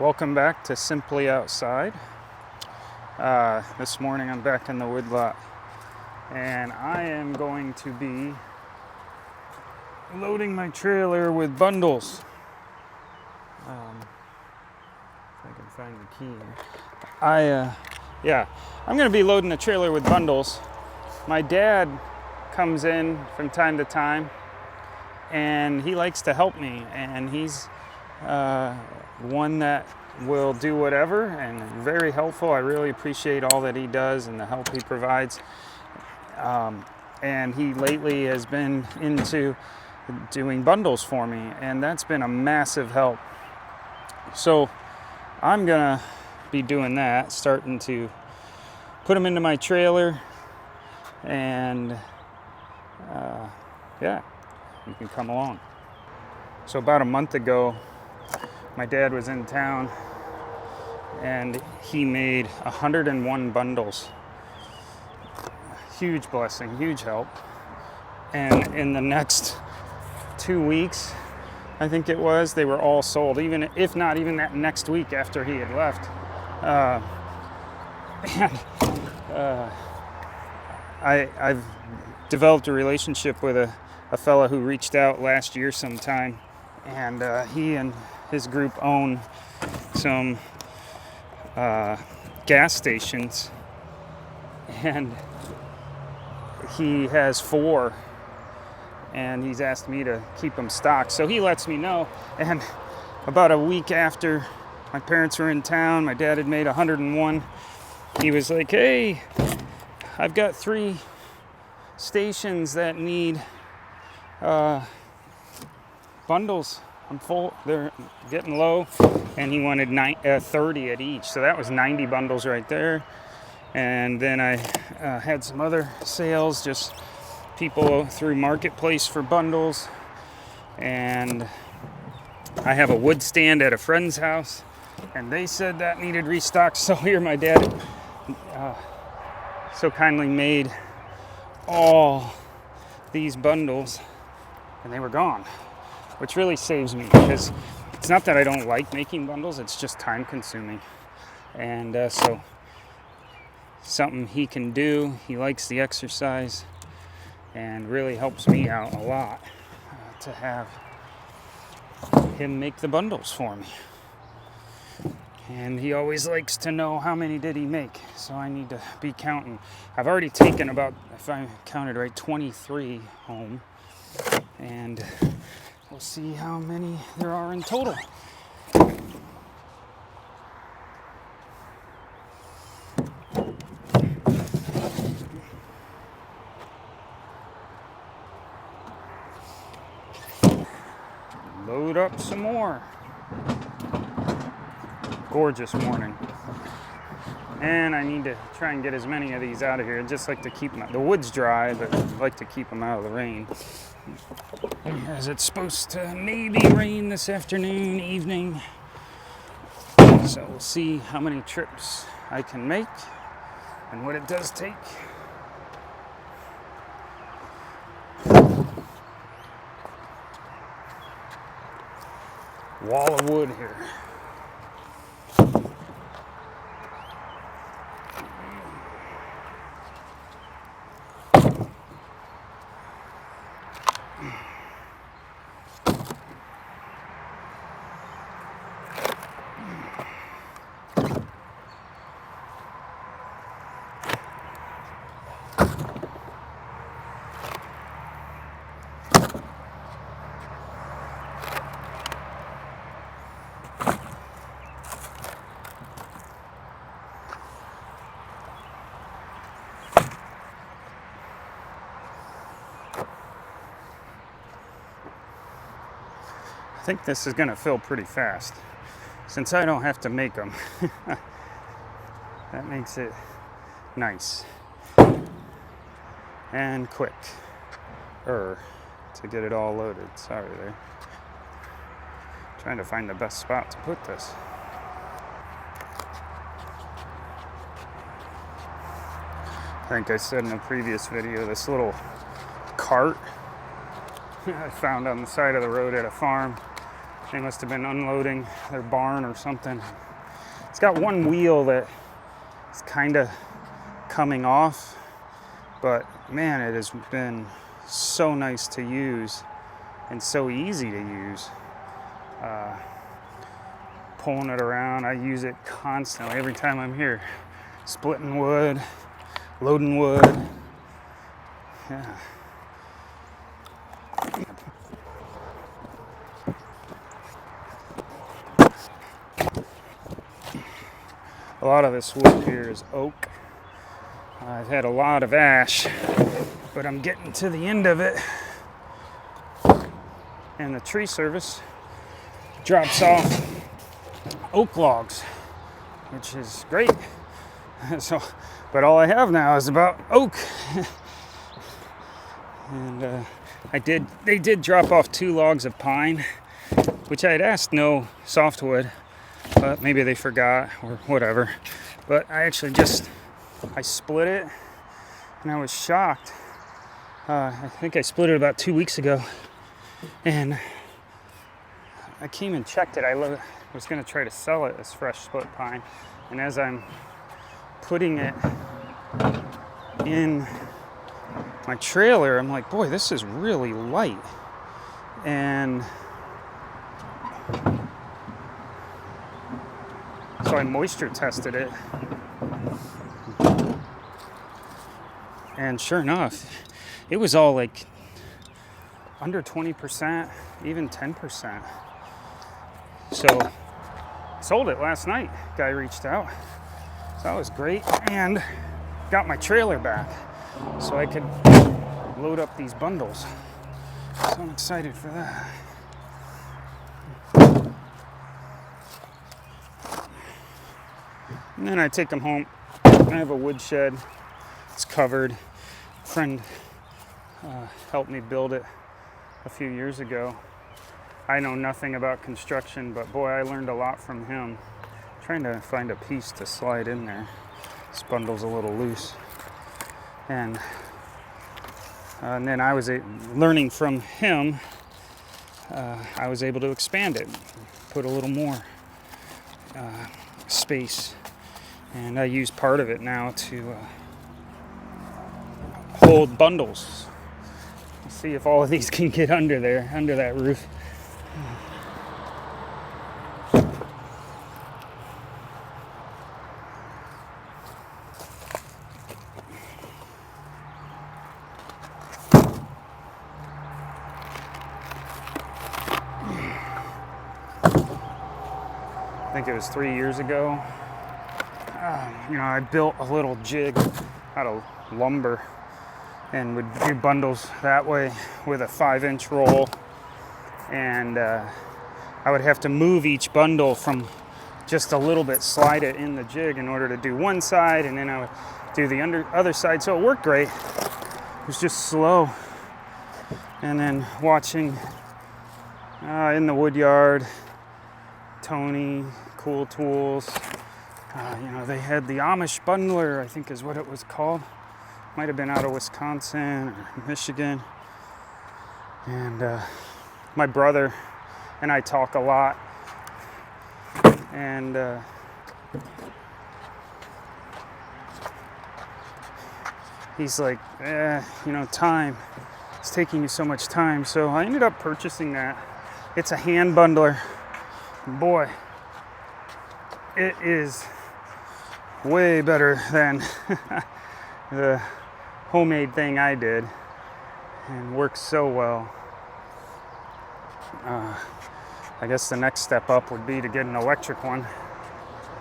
Welcome back to Simply Outside. This morning I'm back in the woodlot and I am going to be loading my trailer with bundles. If I can find the key here. I'm going to be loading the trailer with bundles. My dad comes in from time to time and he likes to help me, and he's one that will do whatever and very helpful. I really appreciate all that he does and the help he provides. And he lately has been into doing bundles for me, and that's been a massive help. So I'm gonna be doing that, starting to put them into my trailer, and you can come along. So about a month ago, my dad was in town and he made 101 bundles. Huge blessing, huge help. And in the next 2 weeks, I think it was, they were all sold, even if not even that next week after he had left. I've developed a relationship with a fella who reached out last year sometime, and he and his group own some gas stations, and he has 4, and he's asked me to keep them stocked. So he lets me know, and about a week after my parents were in town, my dad had made 101. He was like, "Hey, I've got 3 stations that need bundles. I'm full, they're getting low," and he wanted 30 at each. So that was 90 bundles right there. And then I had some other sales, just people through Marketplace for bundles. And I have a wood stand at a friend's house, and they said that needed restocked. So here my dad so kindly made all these bundles, and they were gone, which really saves me, because it's not that I don't like making bundles, it's just time consuming. And so something he can do, he likes the exercise, and really helps me out a lot to have him make the bundles for me. And he always likes to know how many did he make, so I need to be counting. I've already taken about, if I counted right, 23 home, and we'll see how many there are in total. Load up some more. Gorgeous morning. And I need to try and get as many of these out of here. I just like to keep them, the wood's dry, but I'd like to keep them out of the rain, as it's supposed to maybe rain this afternoon, evening. So we'll see how many trips I can make and what it does take. Wall of wood here. I think this is going to fill pretty fast, since I don't have to make them. That makes it nice and quick to get it all loaded. Sorry there. Trying to find the best spot to put this. I think I said in a previous video, this little cart I found on the side of the road at a farm They must have been unloading their barn or something. It's got one wheel that is kind of coming off, but man, it has been so nice to use and so easy to use. Pulling it around, I use it constantly every time I'm here. Splitting wood, loading wood. Yeah. A lot of this wood here is oak. I've had a lot of ash, but I'm getting to the end of it. And the tree service drops off oak logs, which is great. So, but all I have now is about oak. And they did drop off 2 logs of pine, which I had asked no softwood, but maybe they forgot or whatever. But I actually I split it, and I was shocked. I think I split it about 2 weeks ago, and I came and checked it. I was going to try to sell it as fresh split pine, and as I'm putting it in my trailer, I'm like, boy, this is really light. And so I moisture tested it, and sure enough, it was all like under 20%, even 10%. So sold it last night. Guy reached out, so that was great, and got my trailer back so I could load up these bundles. So I'm excited for that. And then I take them home. I have a wood shed. It's covered. A friend helped me build it a few years ago. I know nothing about construction, but boy, I learned a lot from him. Trying to find a piece to slide in there. This bundle's a little loose. And then I was learning from him. I was able to expand it, put a little more space, and I use part of it now to hold bundles. Let's see if all of these can get under there, under that roof. I think it was 3 years ago. I built a little jig out of lumber and would do bundles that way with a 5-inch roll. And I would have to move each bundle from just a little bit, slide it in the jig in order to do one side, and then I would do the other side. So it worked great. It was just slow. And then watching in the wood yard, Tony, Cool Tools. They had the Amish Bundler, I think is what it was called. Might have been out of Wisconsin or Michigan. And my brother and I talk a lot. And he's like, time. It's taking you so much time. So I ended up purchasing that. It's a hand bundler. Boy, it is way better than the homemade thing I did, and works so well. I guess the next step up would be to get an electric one,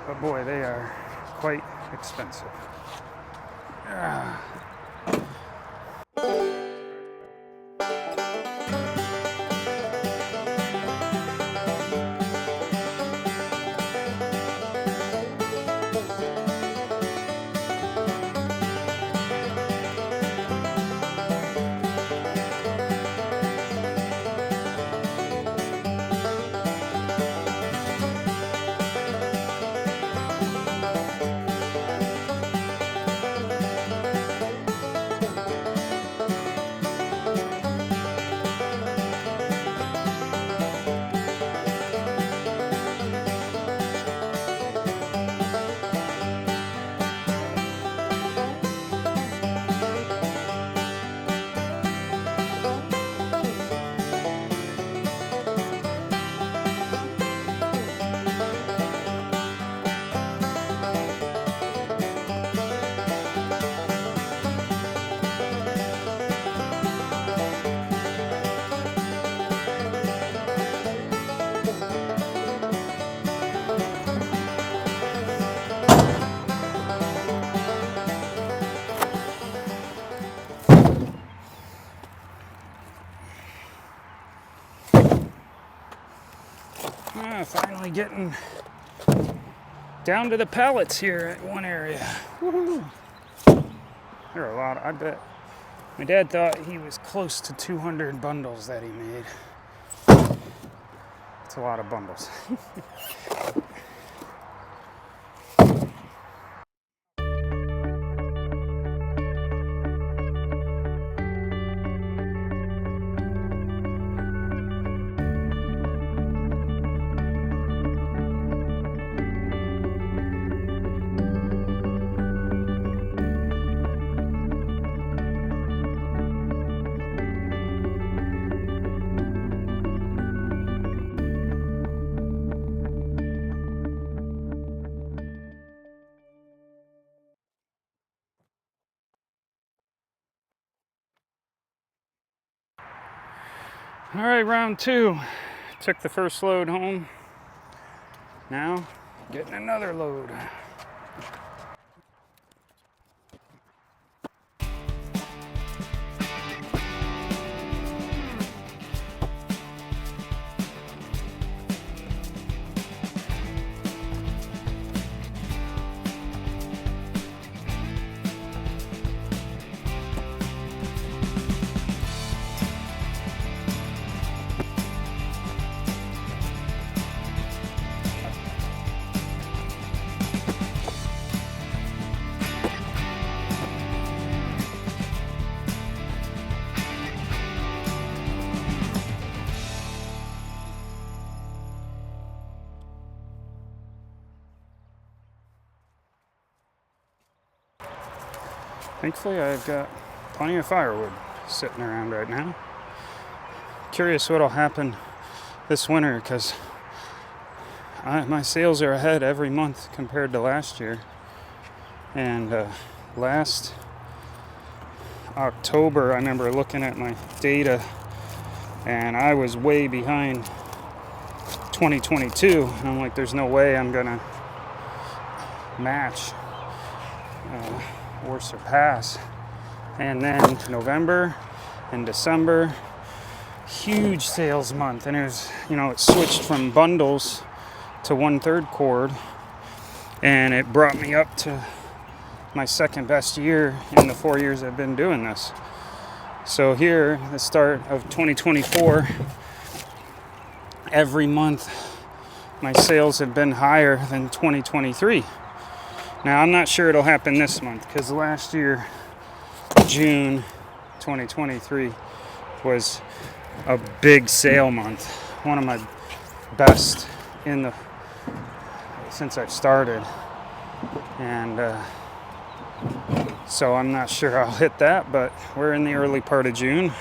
but boy, they are quite expensive. Finally getting down to the pallets here at one area. Woo-hoo. There are a lot. I bet my dad thought he was close to 200 bundles that he made. It's a lot of bundles. All right, round 2. Took the first load home. Now, getting another load. Thankfully, I've got plenty of firewood sitting around right now. Curious what'll happen this winter, because my sales are ahead every month compared to last year. And last October, I remember looking at my data, and I was way behind 2022. And I'm like, there's no way I'm gonna match or surpass. And then November and December, huge sales month, and it was, it switched from bundles to 1/3 cord, and it brought me up to my second best year in the 4 years I've been doing this. So here, the start of 2024, every month my sales have been higher than 2023. Now, I'm not sure it'll happen this month, because last year, June 2023, was a big sale month. One of my best since I've started. And so I'm not sure I'll hit that, but we're in the early part of June.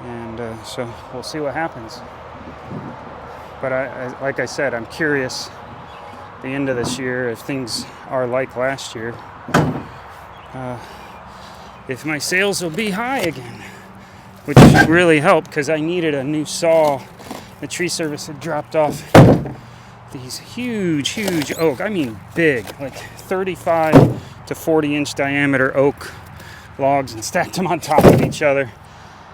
And so we'll see what happens. But like I said, I'm curious the end of this year, if things are like last year, if my sales will be high again, which would really help, because I needed a new saw. The tree service had dropped off these huge oak, I mean big, like 35 to 40 inch diameter oak logs, and stacked them on top of each other.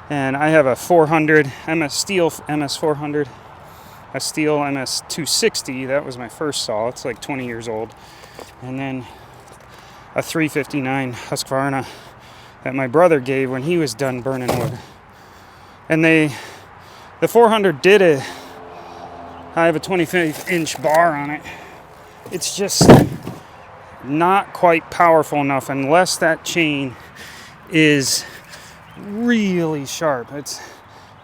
And I have a 400 Steel MS 400, a Steel MS 260. That was my first saw. It's like 20 years old. And then a 359 Husqvarna that my brother gave when he was done burning wood. And the 400 did it. I have a 25-inch bar on it. It's just not quite powerful enough unless that chain is really sharp. It's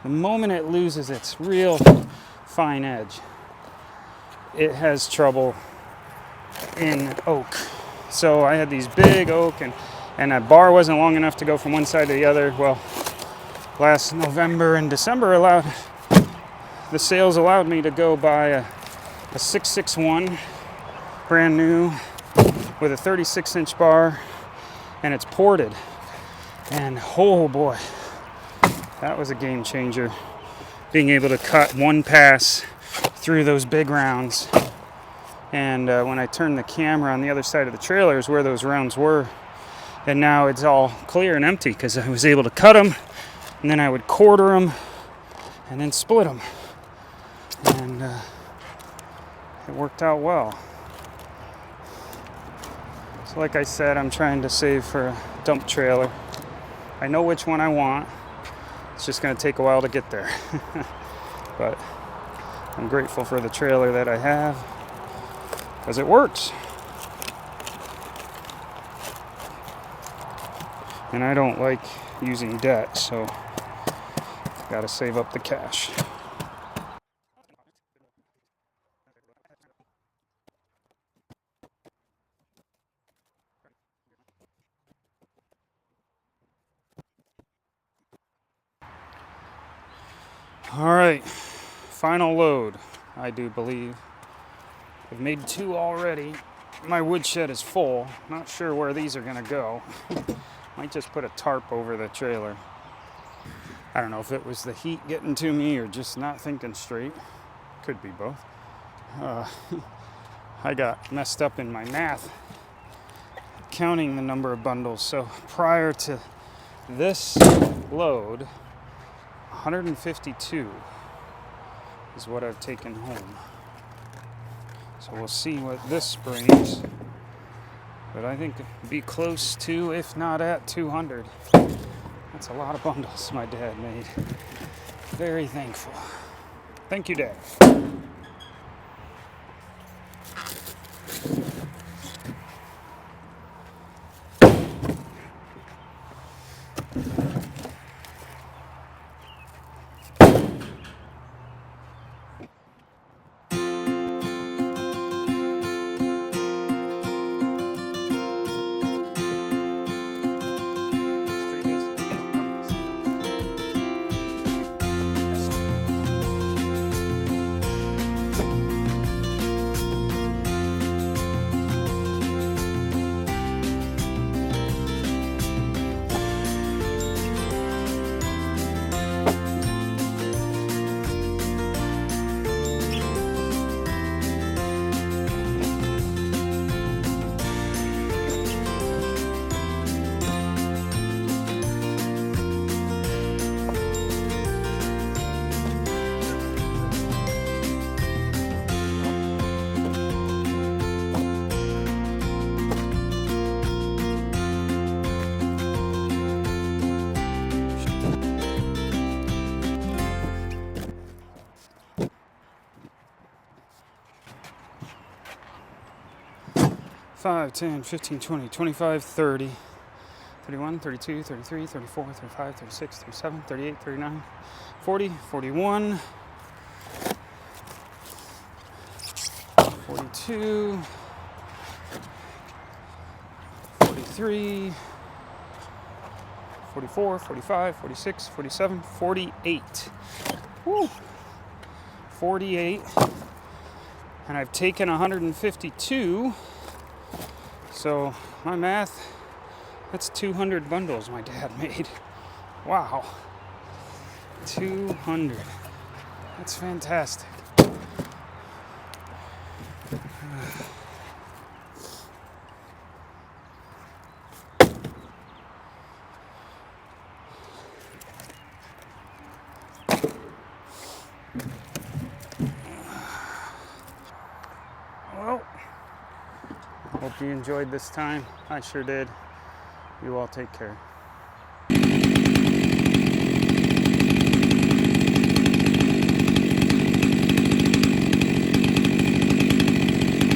the moment it loses its real fine edge, it has trouble in oak. So I had these big oak, and that bar wasn't long enough to go from one side to the other. Well, last November and December the sales allowed me to go buy a 661 brand new with a 36-inch bar, and it's ported. And oh boy, that was a game changer. Being able to cut one pass through those big rounds. And when I turned the camera on the other side of the trailer is where those rounds were. And now it's all clear and empty, because I was able to cut them, and then I would quarter them and then split them. And it worked out well. So like I said, I'm trying to save for a dump trailer. I know which one I want. It's just going to take a while to get there. But I'm grateful for the trailer that I have because it works. And I don't like using debt, so got to save up the cash. All right, final load, I do believe. I've made 2 already. My woodshed is full. Not sure where these are gonna go. Might just put a tarp over the trailer. I don't know if it was the heat getting to me or just not thinking straight. Could be both. I got messed up in my math counting the number of bundles. So prior to this load, 152 is what I've taken home. So we'll see what this brings. But I think it'd be close to, if not at 200. That's a lot of bundles my dad made. Very thankful. Thank you, Dad. 5, 10, 15, 20, 25, 30, 31, 32, 33, 34, 35, 36, 37, 38, 39, 40, 41, 42, 43, 44, 45, 46, 47, 48. Woo! 48. And I've taken 152. So my math, that's 200 bundles my dad made. Wow. 200. That's fantastic. Well, hope you enjoyed this time. I sure did. You all take care.